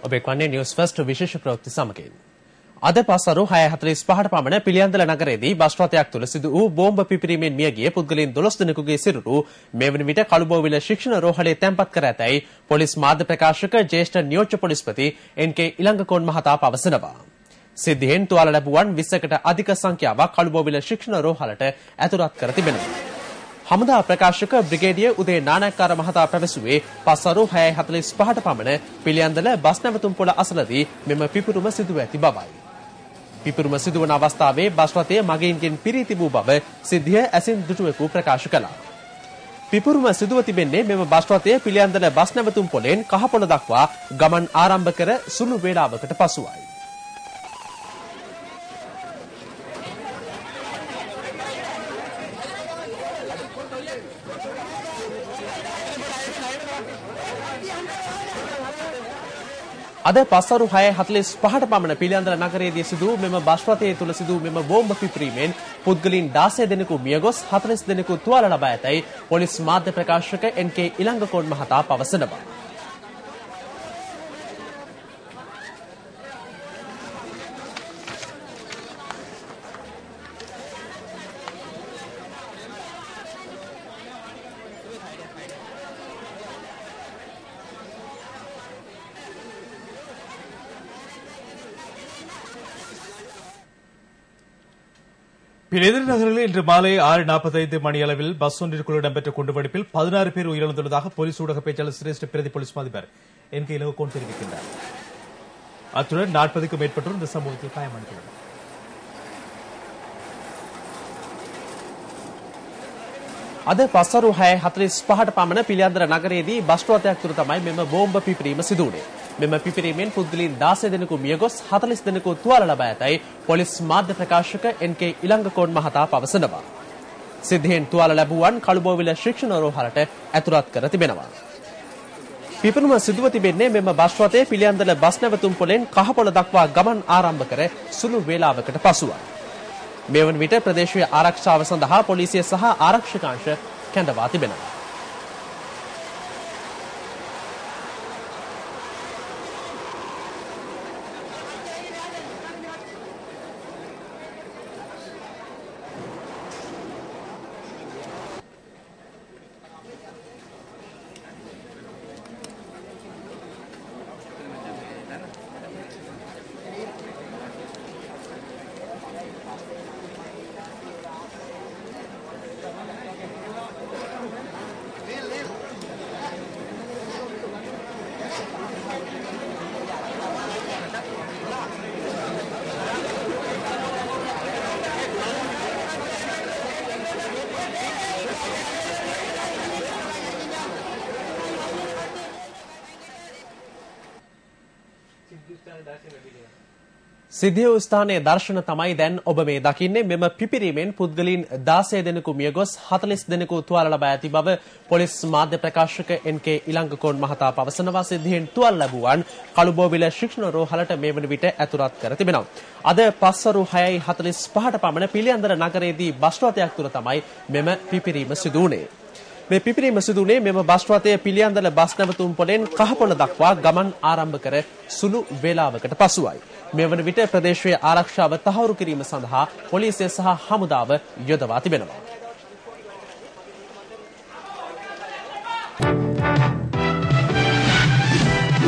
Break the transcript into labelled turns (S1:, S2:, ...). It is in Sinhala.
S1: ඔබ එක්වන්නේ නිවුස් ෆස්ට් විශේෂ ප්‍රවෘත්ති සමගින්. අද පස්වරු 6:45ට පමණ පිළියන්දල නගරයේදී බස් රථයක් තුළ සිදු වූ බෝම්බ පිපිරීමෙන් මියගිය පුද්ගලයන් 12 දෙනෙකුගේ සිරුරු මේ වන විට කළුබෝවිල ශික්ෂණ රෝහලේ තැන්පත් කර ඇතැයි පොලිස් මාධ්‍ය ප්‍රකාශක ජ්‍යෙෂ්ඨ නියෝජ්‍ය පොලිස්පති එන්.කේ. ඉලංගකෝන් මහතා පවසනවා. සිද්ධියෙන් තුවාල ලැබුවන් 20කට අධික සංඛ්‍යාවක් කළුබෝවිල ශික්ෂණ රෝහලට ඇතුළත් කර තිබෙනවා. හමුදා ප්‍රකාශක බ්‍රිගේඩියර් උදේ නානායක්කාර මහතා පැවසුවේ පස්වරු 6:45ට පමණ පිළියන්දල බස් නැවතුම් පොළ අසලදී මෙම පිපිරුම සිදුව ඇති බවයි. පිපිරුම සිදුවන අවස්ථාවේ බස් රථය මගීන්ගෙන් පිරී තිබූ බව සිද්ධිය ඇසින් දුටුවෙකු ප්‍රකාශ කළා. පිපිරුම සිදුව තිබෙන්නේ මෙම බස් රථය පිළියන්දල බස් නැවතුම් පොළෙන් කහපොළ දක්වා ගමන් ආරම්භ කර සුළු වේලාවකට පසුවයි. අද පස්වරු 6:45ට පමණ පිළියන්දල නගරයේදී සිදු මෙම බස් රථයේ තුල සිදු මෙම බෝම්බ පිපිරීමෙන් පුද්ගලයන් 16 දෙනෙකු මියගොස් 40 දෙනෙකු තුවාල ලබා ඇතැයි පොලිස් මාධ්‍ය ප්‍රකාශක එන්.කේ. ඉලංගකෝන් මහතා පවසනවා.
S2: பிளேதர் நகரில் இன்று மாலை 6:45 மணியளவில் பஸ் ஒன்றிற்குள் இடம்பெற்ற குண்டுவெடிப்பில் 16 பேர் உயிரிழந்துள்ளதாக போலீஸ் ஊடக பேச்சாளர் சிரேஷ்ட பிரதி போலீஸ் அதிபர் என்.கே. இலங்கோன் தெரிவிக்கின்றார். அத்துடன் 40க்கும் மேற்பட்டோர் இந்த சம்பவத்தில் காயமடைந்துள்ளனர்.
S1: අද පස්වරු 6:45ට පමණ පිළියන්දල නගරයේදී බස් රථයක් තුළ තමයි මෙම බෝම්බ පිපිරීම සිදු වුණේ. මෙම පිපිරීමෙන් පුද්ගලයන් 16 දෙනෙකු මියගොස් 40 දෙනෙකු තුවාල ලබා ඇතැයි පොලිස් මාධ්‍ය ප්‍රකාශක එන්.කේ. ඉලංගකෝන් මහතා පවසනවා. සිද්ධියෙන් තුවාල ලැබුවන් කළුබෝවිල ශික්ෂණ රෝහලට ඇතුළත් කර තිබෙනවා. පිපිරුම සිදුව තිබෙන්නේ මෙම බස් රථයේ පිළියන්දල බස් නැවතුම් පොළෙන් කහපොළ දක්වා ගමන් ආරම්භ කර සුළු වේලාවකට පසුවයි. මේ වන විට ප්‍රදේශීය ආරක්ෂාව සඳහා පොලිසිය සහ ආරක්ෂක අංශ කැඳවා තිබෙනවා. සිද්ධිය වූ ස්ථානයේ දර්ශන තමයි දැන් ඔබ මේ දකින්නේ. මෙම පිපිරීමෙන් පුද්ගලයන් 16 දෙනෙකු මියගොස් 40 දෙනෙකු තුවාල ලබා ඇති බව පොලිස් මාධ්‍ය ප්‍රකාශක එන්.කේ. ඉලංගකෝන් මහතා පවසනවා. සිද්ධියෙන් තුවාල ලැබුවන් කළුබෝවිල ශික්ෂණ රෝහලට මේ වන විට ඇතුළත් කර තිබෙනවා. අද පස්වරු 6:45ට පමණ පිළියන්දල නගරයේදී බස් රථයක් තුළ තමයි මෙම පිපිරීම සිදු වුණේ. මේ පිපිරීම සිදුුනේ මෙම බස් රථය පිළියන්දල බස් නැවතුම් පොළෙන් කහපොළ දක්වා ගමන් ආරම්භ කර සුළු වේලාවකට පසුවයි. මේ වන විට ප්‍රදේශීය ආරක්ෂාව තහවුරු කිරීම සඳහා පොලිසිය සහ හමුදාව යොදවා තිබෙනවා.